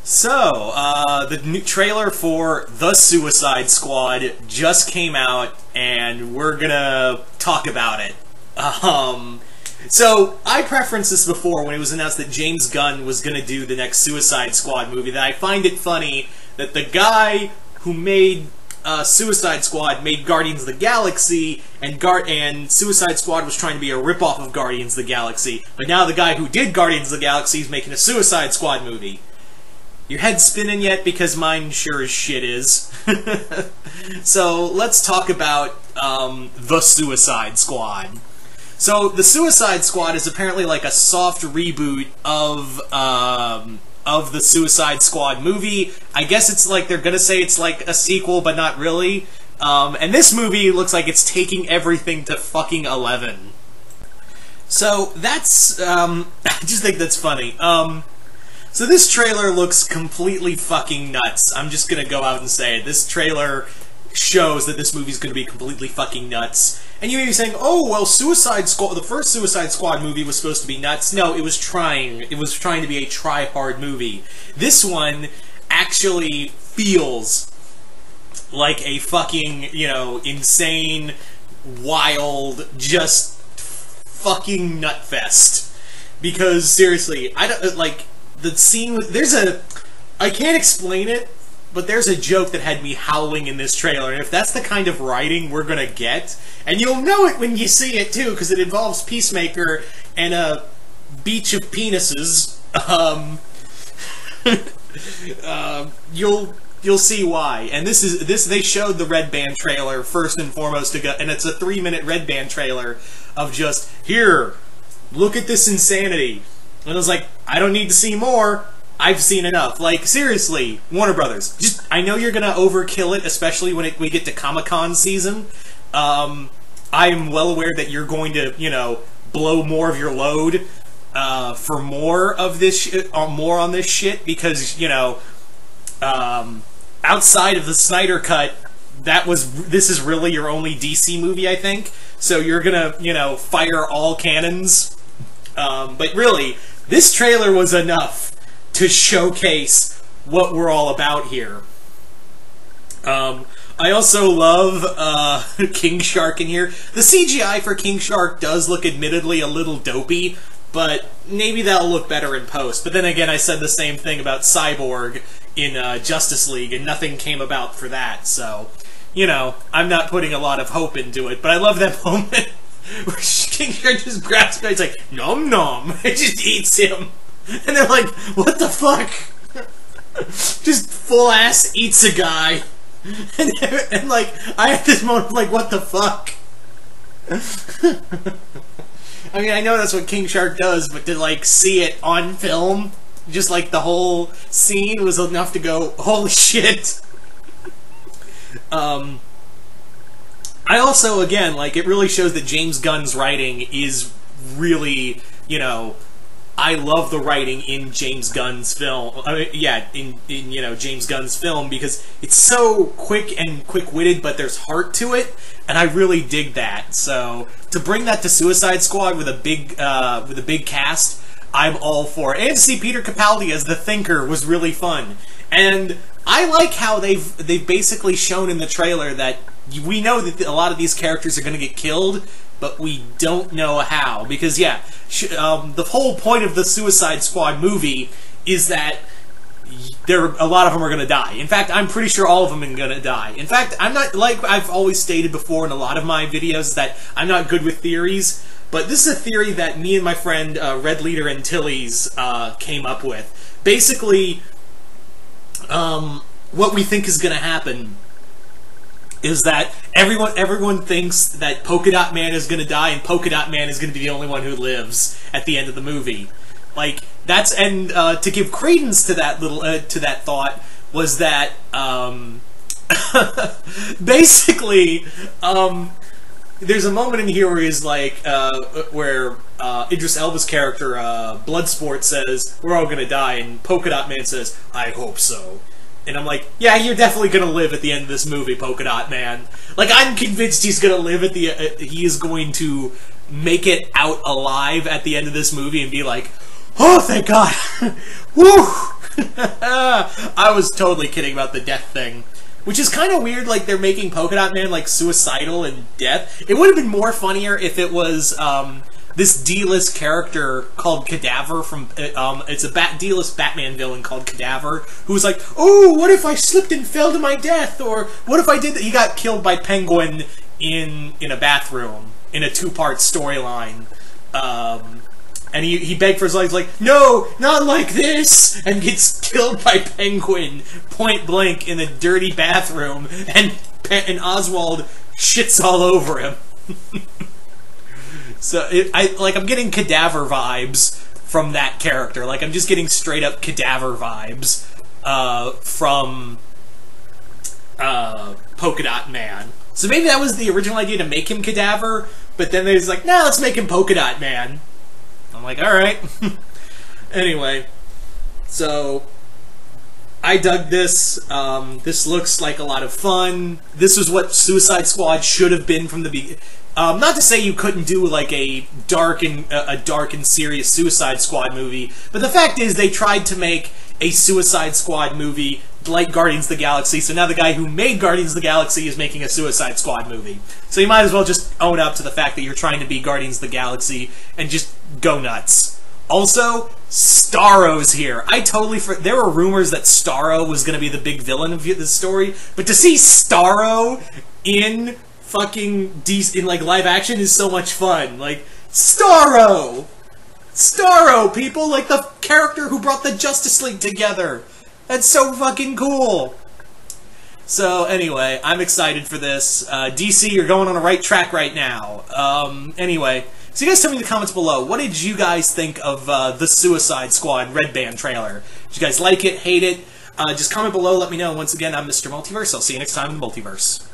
So, the new trailer for The Suicide Squad just came out, and we're gonna talk about it. So, I preferenced this before when it was announced that James Gunn was gonna do the next Suicide Squad movie, that I find it funny that the guy who made Suicide Squad made Guardians of the Galaxy, and Suicide Squad was trying to be a ripoff of Guardians of the Galaxy, but now the guy who did Guardians of the Galaxy is making a Suicide Squad movie. Your head spinning yet? Because mine sure as shit is. So, let's talk about The Suicide Squad. So, The Suicide Squad is apparently like a soft reboot of the Suicide Squad movie. I guess it's like, they're gonna say it's like a sequel, but not really. And this movie looks like it's taking everything to fucking 11. So, that's, I just think that's funny. So this trailer looks completely fucking nuts. I'm just gonna go out and say it. This trailer shows that this movie's gonna be completely fucking nuts. And you may be saying, oh, well, Suicide Squad, the first Suicide Squad movie was supposed to be nuts. No, it was trying. It was trying to be a try-hard movie. This one actually feels like a fucking, you know, insane, wild, just fucking nutfest. Because, seriously, I don't, like, the scene with, I can't explain it, but there's a joke that had me howling in this trailer, and if that's the kind of writing we're gonna get, and you'll know it when you see it too, because it involves Peacemaker and a beach of penises, you'll see why. And they showed the Red Band trailer first and foremost and it's a 3-minute Red Band trailer of just, here, look at this insanity. And I was like, I don't need to see more. I've seen enough. Like, seriously, Warner Brothers. Just, I know you're gonna overkill it, especially when we get to Comic-Con season. I am well aware that you're going to, you know, blow more of your load for more of this, more on this shit, because, you know, outside of the Snyder Cut, this is really your only DC movie, I think. So you're gonna, you know, fire all cannons. But really, this trailer was enough to showcase what we're all about here. I also love King Shark in here. The CGI for King Shark does look admittedly a little dopey, but maybe that'll look better in post. But then again, I said the same thing about Cyborg in Justice League, and nothing came about for that, so, you know, I'm not putting a lot of hope into it, but I love that moment where King Shark just grabs him and he's like, nom nom, and just eats him. And they're like, what the fuck? Just full ass eats a guy. And like, I had this moment of like, what the fuck? I mean, I know that's what King Shark does, but to like see it on film, just like the whole scene was enough to go, holy shit. I also, again, like, it really shows that James Gunn's writing is really, you know, I love the writing in James Gunn's film. In you know, James Gunn's film, because it's so quick and quick-witted, but there's heart to it, and I really dig that. So to bring that to Suicide Squad with a big cast, I'm all for it. And to see Peter Capaldi as the Thinker was really fun. And I like how they've basically shown in the trailer that we know that a lot of these characters are going to get killed, but we don't know how. Because, yeah, the whole point of the Suicide Squad movie is that a lot of them are going to die. In fact, I'm pretty sure all of them are going to die. In fact, I'm not, like I've always stated before in a lot of my videos, that I'm not good with theories, but this is a theory that me and my friend Red Leader Antilles came up with. Basically, what we think is going to happen is that everyone thinks that Polka Dot Man is going to die, and Polka Dot Man is going to be the only one who lives at the end of the movie. Like, that's, and to give credence to that to that thought was that basically there's a moment in here where he's like where Idris Elba's character Bloodsport says we're all going to die, and Polka Dot Man says I hope so. And I'm like, yeah, you're definitely gonna live at the end of this movie, Polka Dot Man. Like, I'm convinced he's gonna live at the, he is going to make it out alive at the end of this movie and be like, oh, thank God. Woo! I was totally kidding about the death thing. Which is kind of weird, like, they're making Polka Dot Man, like, suicidal and death. It would have been more funnier if it was, this D-list character called Cadaver from, it's a D-list Batman villain called Cadaver, who's like, oh, what if I slipped and fell to my death? Or, what if I did that? He got killed by Penguin in a bathroom, in a two-part storyline. And he begged for his life, like, no, not like this, and gets killed by Penguin, point blank, in a dirty bathroom, and Oswald shits all over him. So, I'm getting Cadaver vibes from that character. Like, I'm just getting straight up Cadaver vibes, from, Polka Dot Man. So maybe that was the original idea, to make him Cadaver, but then they was like, nah, let's make him Polka Dot Man. I'm like, alright. Anyway, so I dug this. This looks like a lot of fun. This is what Suicide Squad should have been from the beginning. Not to say you couldn't do like a dark and serious Suicide Squad movie, but the fact is they tried to make a Suicide Squad movie like Guardians of the Galaxy, so now the guy who made Guardians of the Galaxy is making a Suicide Squad movie. So you might as well just own up to the fact that you're trying to be Guardians of the Galaxy and just go nuts. Also, Starro's here. There were rumors that Starro was going to be the big villain of this story, but to see Starro in fucking like live action is so much fun. Like, Starro! Starro, people! Like the character who brought the Justice League together! That's so fucking cool! So, anyway, I'm excited for this. DC, you're going on the right track right now. Anyway, so you guys tell me in the comments below, what did you guys think of the Suicide Squad Red Band trailer? Did you guys like it, hate it? Just comment below, let me know. Once again, I'm Mr. Multiverse. I'll see you next time in the Multiverse.